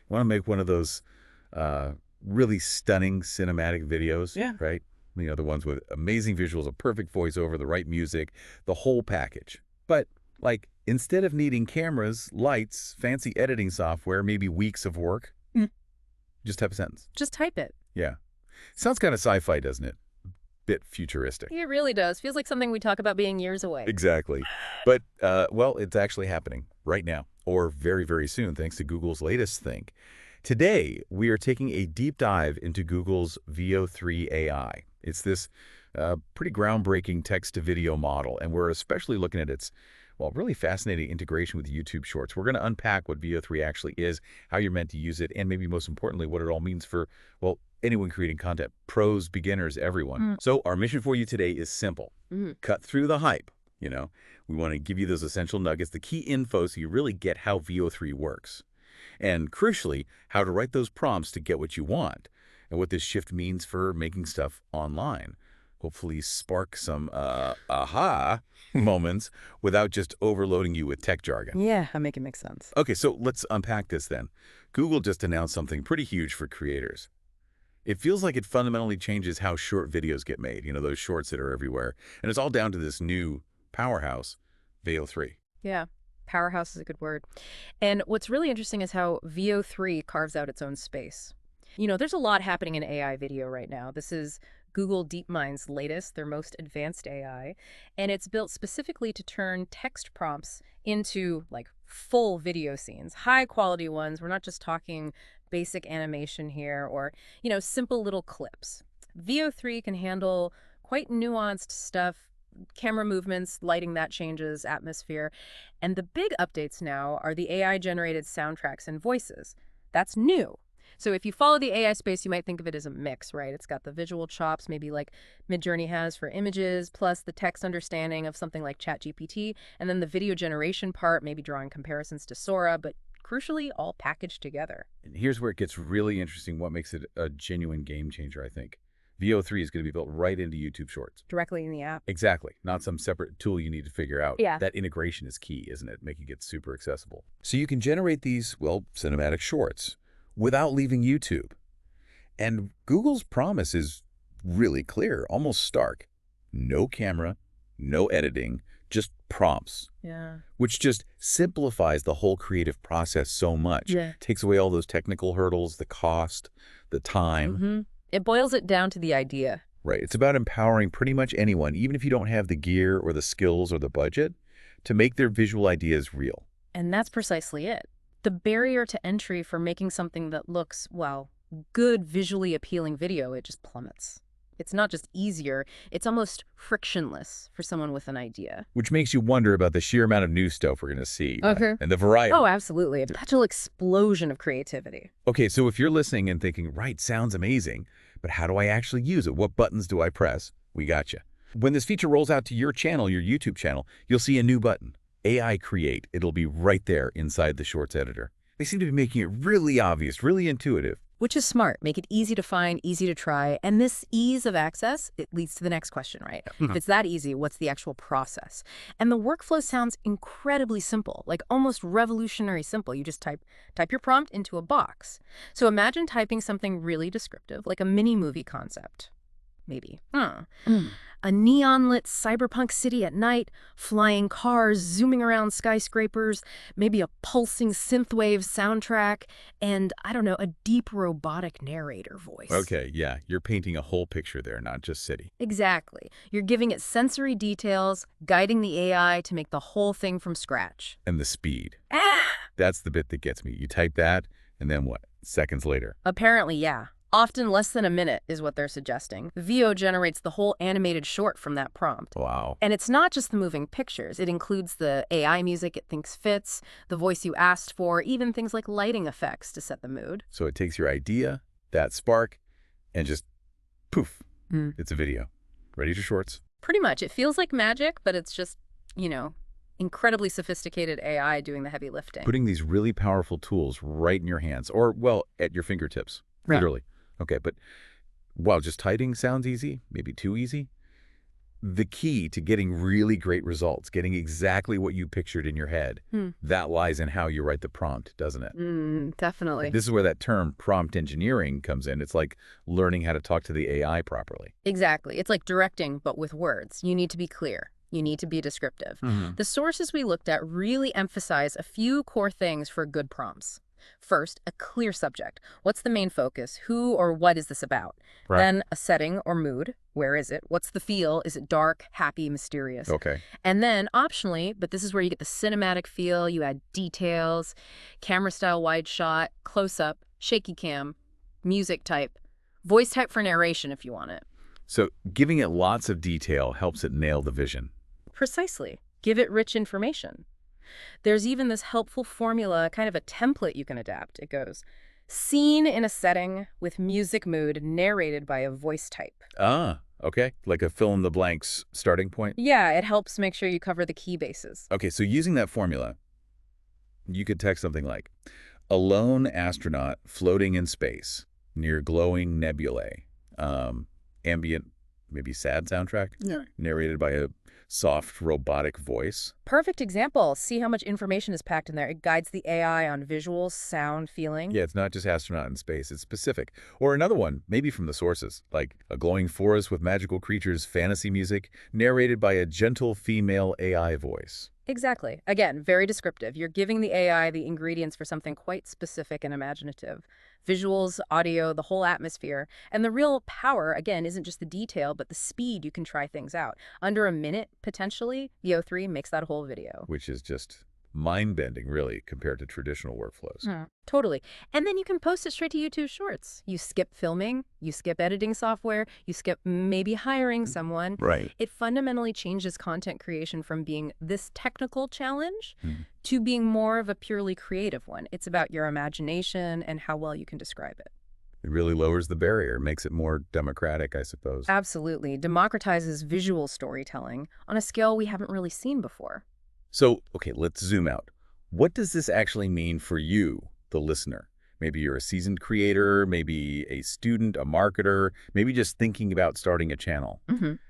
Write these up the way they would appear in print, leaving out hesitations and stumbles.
want to make one of those really stunning cinematic videos, Yeah. right? You know, the ones with amazing visuals, a perfect voiceover, the right music, the whole package. But, like, instead of needing cameras, lights, fancy editing software, maybe weeks of work, Mm. just type a sentence. Just type it. Yeah. Sounds kind of sci-fi, doesn't it? Bit futuristic. It really does. Feels like something we talk about being years away. Exactly. But, well, it's actually happening right now, or very, very soon, thanks to Google's latest Think. Today, we are taking a deep dive into Google's Veo3 AI. It's this pretty groundbreaking text-to-video model, and we're especially looking at its, well, really fascinating integration with YouTube Shorts. We're going to unpack what Veo3 actually is, how you're meant to use it, and maybe most importantly, what it all means for, well, anyone creating content, pros, beginners, everyone. So our mission for you today is simple. Cut through the hype, you know. We want to give you those essential nuggets, the key info so you really get how Veo3 works. And crucially, how to write those prompts to get what you want, and what this shift means for making stuff online. Hopefully spark some aha moments without just overloading you with tech jargon. Yeah, I make it make sense. Okay, so let's unpack this then. Google just announced something pretty huge for creators. It feels like it fundamentally changes how short videos get made, you know, those shorts that are everywhere. And it's all down to this new powerhouse, Veo3. Yeah, powerhouse is a good word. And what's really interesting is how Veo3 carves out its own space. You know, there's a lot happening in AI video right now. This is Google DeepMind's latest, their most advanced AI, and it's built specifically to turn text prompts into, like, full video scenes, high-quality ones. We're not just talking basic animation here or, you know, simple little clips. Veo3 can handle quite nuanced stuff, camera movements, lighting that changes, atmosphere. And the big updates now are the AI-generated soundtracks and voices. That's new. So if you follow the AI space, you might think of it as a mix, right? It's got the visual chops, maybe like Midjourney has for images, plus the text understanding of something like ChatGPT, and then the video generation part, maybe drawing comparisons to Sora, but crucially, all packaged together. And here's where it gets really interesting, what makes it a genuine game changer, I think. Veo3 is going to be built right into YouTube Shorts. Directly in the app. Exactly. Not some separate tool you need to figure out. Yeah. That integration is key, isn't it? Making it super accessible. So you can generate these, well, cinematic shorts without leaving YouTube. And Google's promise is really clear, almost stark. No camera, no editing, just prompts. Yeah. Which just simplifies the whole creative process so much. Yeah. Takes away all those technical hurdles, the cost, the time. It boils it down to the idea. Right. It's about empowering pretty much anyone, even if you don't have the gear or the skills or the budget, to make their visual ideas real. And that's precisely it. The barrier to entry for making something that looks, well, good visually appealing video, it just plummets. It's not just easier, it's almost frictionless for someone with an idea. Which makes you wonder about the sheer amount of new stuff we're going to see. Okay. And the variety. Oh, absolutely. A perpetual explosion of creativity. Okay, so if you're listening and thinking, right, sounds amazing, but how do I actually use it? What buttons do I press? We got you. When this feature rolls out to your channel, your YouTube channel, you'll see a new button, AI Create. It'll be right there inside the Shorts editor. They seem to be making it really obvious, really intuitive. Which is smart. Make it easy to find, easy to try. And this ease of access, it leads to the next question, right? If it's that easy, what's the actual process? And the workflow sounds incredibly simple, like almost revolutionary simple. You just type your prompt into a box. So imagine typing something really descriptive, like a mini movie concept. Maybe. A neon-lit cyberpunk city at night, flying cars zooming around skyscrapers, maybe a pulsing synthwave soundtrack, and, I don't know, a deep robotic narrator voice. Okay, yeah, you're painting a whole picture there, not just city. Exactly. You're giving it sensory details, guiding the AI to make the whole thing from scratch. And the speed. Ah! That's the bit that gets me. You type that, and then what? Seconds later. Apparently, yeah. Often less than a minute is what they're suggesting. Veo generates the whole animated short from that prompt. Wow. And it's not just the moving pictures. It includes the AI music it thinks fits, the voice you asked for, even things like lighting effects to set the mood. So it takes your idea, that spark, and just poof, it's a video. Ready for Shorts? Pretty much. It feels like magic, but it's just, you know, incredibly sophisticated AI doing the heavy lifting. Putting these really powerful tools right in your hands, or, well, at your fingertips, literally. Okay, but while just typing sounds easy, maybe too easy, the key to getting really great results, getting exactly what you pictured in your head, Hmm. that lies in how you write the prompt, doesn't it? Definitely. This is where that term prompt engineering comes in. It's like learning how to talk to the AI properly. Exactly. It's like directing, but with words. You need to be clear. You need to be descriptive. Hmm. The sources we looked at really emphasize a few core things for good prompts. First, a clear subject. What's the main focus? Who or what is this about? Right. Then a setting or mood. Where is it? What's the feel? Is it dark, happy, mysterious? Okay. And then optionally, but this is where you get the cinematic feel, you add details, camera style wide shot, close up, shaky cam, music type, voice type for narration if you want it. So giving it lots of detail helps it nail the vision. Precisely. Give it rich information. There's even this helpful formula, kind of a template you can adapt. It goes, scene in a setting with music mood narrated by a voice type. Ah, okay. Like a fill-in-the-blanks starting point. Yeah, it helps make sure you cover the key bases. Okay, so using that formula, you could text something like, a lone astronaut floating in space near glowing nebulae. Ambient, maybe sad soundtrack, Yeah. narrated by a soft robotic voice. Perfect example. See how much information is packed in there. It guides the AI on visuals, sound, feeling. Yeah, it's not just astronaut in space, it's specific. Or another one, maybe from the sources, like a glowing forest with magical creatures, fantasy music, narrated by a gentle female AI voice. Exactly. Again, very descriptive. You're giving the AI the ingredients for something quite specific and imaginative. Visuals, audio, the whole atmosphere. And the real power, again, isn't just the detail, but the speed you can try things out. Under a minute, potentially, Veo3 makes that whole video. Which is just mind-bending, really, compared to traditional workflows. Totally. And then you can post it straight to YouTube Shorts. You skip filming, you skip editing software, you skip maybe hiring someone. Right. It fundamentally changes content creation from being this technical challenge Hmm. to being more of a purely creative one. It's about your imagination and how well you can describe it. It really lowers the barrier, makes it more democratic, I suppose. Absolutely. Democratizes visual storytelling on a scale we haven't really seen before. So, okay, let's zoom out. What does this actually mean for you, the listener? Maybe you're a seasoned creator, maybe a student, a marketer, maybe just thinking about starting a channel.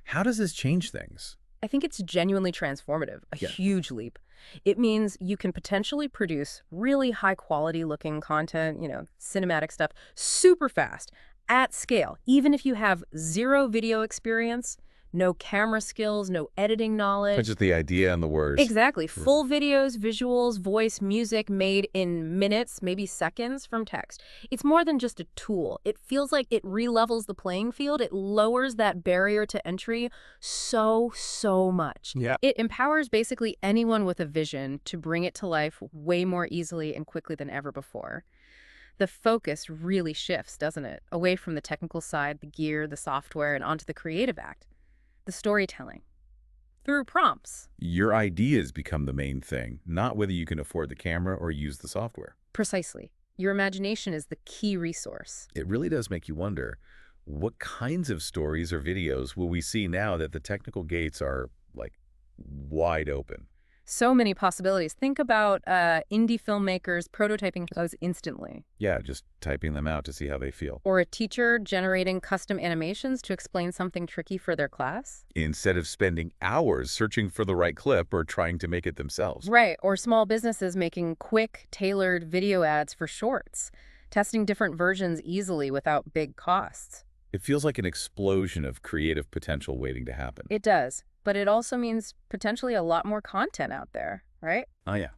How does this change things? I think it's genuinely transformative, a Yeah. huge leap. It means you can potentially produce really high quality looking content, cinematic stuff, super fast, at scale, even if you have zero video experience, no camera skills, no editing knowledge. Just the idea and the words. Exactly. Full videos, visuals, voice, music made in minutes, maybe seconds from text. It's more than just a tool. It feels like it re-levels the playing field. It lowers that barrier to entry so much. Yeah. It empowers basically anyone with a vision to bring it to life way more easily and quickly than ever before. The focus really shifts, doesn't it? Away from the technical side, the gear, the software, and onto the creative act, the storytelling. Through prompts. Your ideas become the main thing, not whether you can afford the camera or use the software. Precisely. Your imagination is the key resource. It really does make you wonder, what kinds of stories or videos will we see now that the technical gates are, like, wide open? So many possibilities. Think about indie filmmakers prototyping those instantly. Yeah, just typing them out to see how they feel. Or a teacher generating custom animations to explain something tricky for their class. Instead of spending hours searching for the right clip or trying to make it themselves. Right. Or small businesses making quick, tailored video ads for shorts, testing different versions easily without big costs. It feels like an explosion of creative potential waiting to happen. It does. But it also means potentially a lot more content out there, right? Oh, yeah.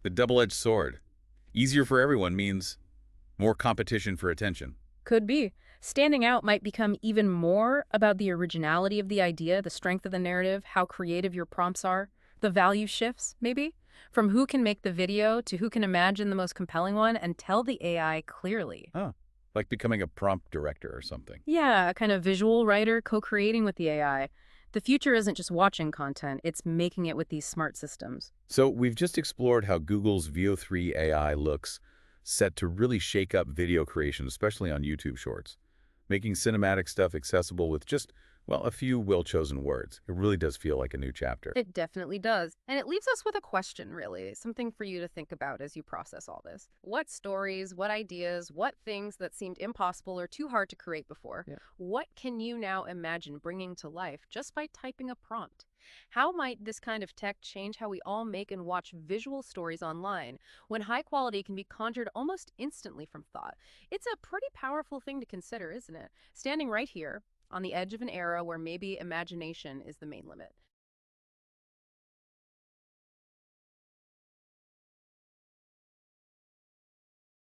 The double-edged sword. Easier for everyone means more competition for attention. Could be. Standing out might become even more about the originality of the idea, the strength of the narrative, how creative your prompts are. The value shifts, maybe, from who can make the video to who can imagine the most compelling one and tell the AI clearly. Oh, like becoming a prompt director or something. Yeah, a kind of visual writer co-creating with the AI. The future isn't just watching content, it's making it with these smart systems. So we've just explored how Google's Veo3 AI looks set to really shake up video creation, especially on YouTube Shorts, making cinematic stuff accessible with just Well, a few well-chosen words. It really does feel like a new chapter. It definitely does. And it leaves us with a question, really, something for you to think about as you process all this. What stories, what ideas, what things that seemed impossible or too hard to create before, Yeah. what can you now imagine bringing to life just by typing a prompt? How might this kind of tech change how we all make and watch visual stories online when high quality can be conjured almost instantly from thought? It's a pretty powerful thing to consider, isn't it? Standing right here on the edge of an era where maybe imagination is the main limit.